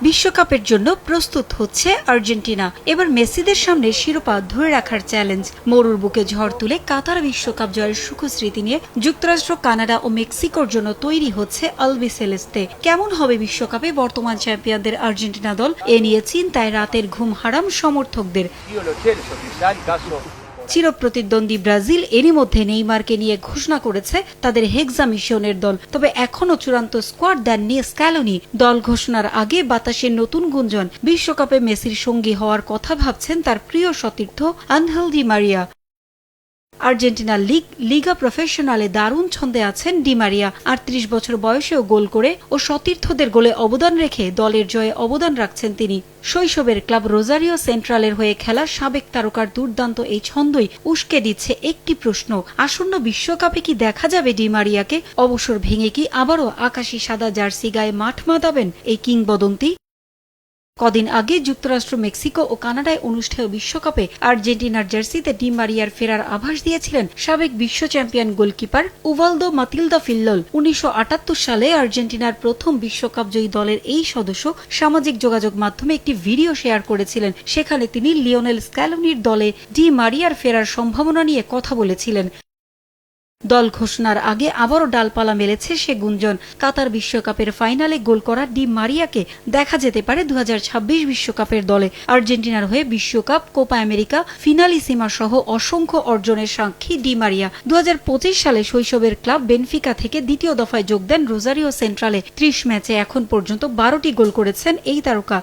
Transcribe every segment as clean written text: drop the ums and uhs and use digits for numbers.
বিশ্বকাপের জন্য প্রস্তুত হচ্ছে আর্জেন্টিনা। এবার মেসিদের সামনে শিরোপা ধরে রাখার চ্যালেঞ্জ। মরুর বুকে ঝড় তুলে কাতার বিশ্বকাপ জয়ের সুখস্মৃতি নিয়ে যুক্তরাষ্ট্র, কানাডা ও মেক্সিকোর জন্য তৈরি হচ্ছে আলবিসেলেস্তে। কেমন হবে বিশ্বকাপে বর্তমান চ্যাম্পিয়নদের আর্জেন্টিনা দল, এ নিয়ে চিন্তায় রাতের ঘুম হারাম সমর্থকদের। চিরপ্রতিদ্বন্দ্বী ব্রাজিল এরই মধ্যে নেইমারকে নিয়ে ঘোষণা করেছে তাদের হেক্সা মিশনের দল। তবে এখনও চূড়ান্ত স্কোয়াড দেননি স্ক্যালোনি। দল ঘোষণার আগে বাতাসে নতুন গুঞ্জন, বিশ্বকাপে মেসির সঙ্গী হওয়ার কথা ভাবছেন তার প্রিয় সতীর্থ আনহেল ডি মারিয়া। আর্জেন্টিনার লিগা প্রফেশনালে দারুণ ছন্দে আছেন ডি মারিয়া। ৩৮ বছর বয়সেও গোল করে ও সতীর্থদের গোলে অবদান রেখে দলের জয়ে অবদান রাখছেন তিনি। শৈশবের ক্লাব রোজারিও সেন্ট্রালের হয়ে খেলা সাবেক তারকার দুর্দান্ত এই ছন্দই উস্কে দিচ্ছে একটি প্রশ্ন: আসন্ন বিশ্বকাপে কি দেখা যাবে ডি মারিয়াকে? অবসর ভেঙে কি আবারও আকাশি সাদা জার্সি গায়ে মাঠ মাতাবেন এই কিংবদন্তি? কদিন আগে যুক্তরাষ্ট্র, মেক্সিকো ও কানাডায় অনুষ্ঠেয় বিশ্বকাপে আর্জেন্টিনার জার্সিতে ডি মারিয়ার ফেরার আভাস দিয়েছিলেন সাবেক বিশ্ব চ্যাম্পিয়ন গোলকিপার উভালদো মাতিলদা ফিল্লোল। ১৯৭৮ সালে আর্জেন্টিনার প্রথম বিশ্বকাপ জয়ী দলের এই সদস্য সামাজিক যোগাযোগ মাধ্যমে একটি ভিডিও শেয়ার করেছিলেন। সেখানে তিনি লিওনেল স্ক্যালোনির দলে ডি মারিয়ার ফেরার সম্ভাবনা নিয়ে কথা বলেছিলেন। দল ঘোষণার আগে আবারও ডালপালা মেলেছে সে গুঞ্জন। কাতার বিশ্বকাপের ফাইনালে গোল করা ডি মারিয়াকে দেখা যেতে পারে ২০২৬ বিশ্বকাপের দলে। আর্জেন্টিনার হয়ে বিশ্বকাপ, কোপা আমেরিকা, ফিনালিসিমা সহ অসংখ্য অর্জনের সাক্ষী ডি মারিয়া। ২০২৫ সালে শৈশবের ক্লাব বেনফিকা থেকে দ্বিতীয় দফায় যোগ দেন রোজারিও সেন্ট্রালে। ৩০ ম্যাচে এখন পর্যন্ত ১২টি গোল করেছেন এই তারকা।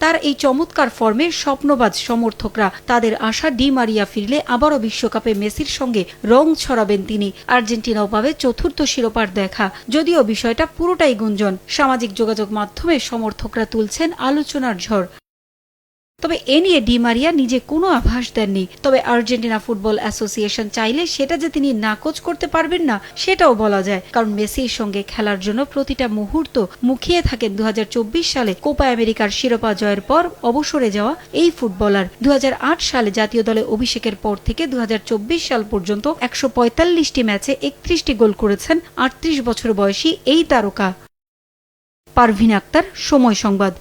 তার এই চমৎকার ফর্মের স্বপ্নবাজ সমর্থকরা। তাদের আশা ডি মারিয়া ফিরলে আবারও বিশ্বকাপে মেসির সঙ্গে রং ছড়াবেন তিনি। আর্জেন্টিনাও পাবে চতুর্থ শিরোপার দেখা। যদিও বিষয়টা পুরোটাই গুঞ্জন, সামাজিক যোগাযোগ মাধ্যমে সমর্থকরা তুলছেন আলোচনার ঝড়। তবে এ নিয়ে ডি মারিয়া নিজে কোনো আভাস দেননি। তবে আর্জেন্টিনা ফুটবল অ্যাসোসিয়েশন চাইলে সেটা যে তিনি নাকচ করতে পারবেন না সেটাও বলা যায়, কারণ মেসির সঙ্গে খেলার জন্য প্রতিটা মুহূর্ত মুখিয়ে থাকেন ২০২৪ সালে কোপা আমেরিকার শিরোপা জয়ের পর অবসরে যাওয়া এই ফুটবলার। ২০০৮ সালে জাতীয় দলে অভিষেকের পর থেকে ২০২৪ সাল পর্যন্ত ১৪৫টি ম্যাচে ৩১টি গোল করেছেন ৩৮ বছর বয়সী এই তারকা। পারভিন আক্তার, সময় সংবাদ।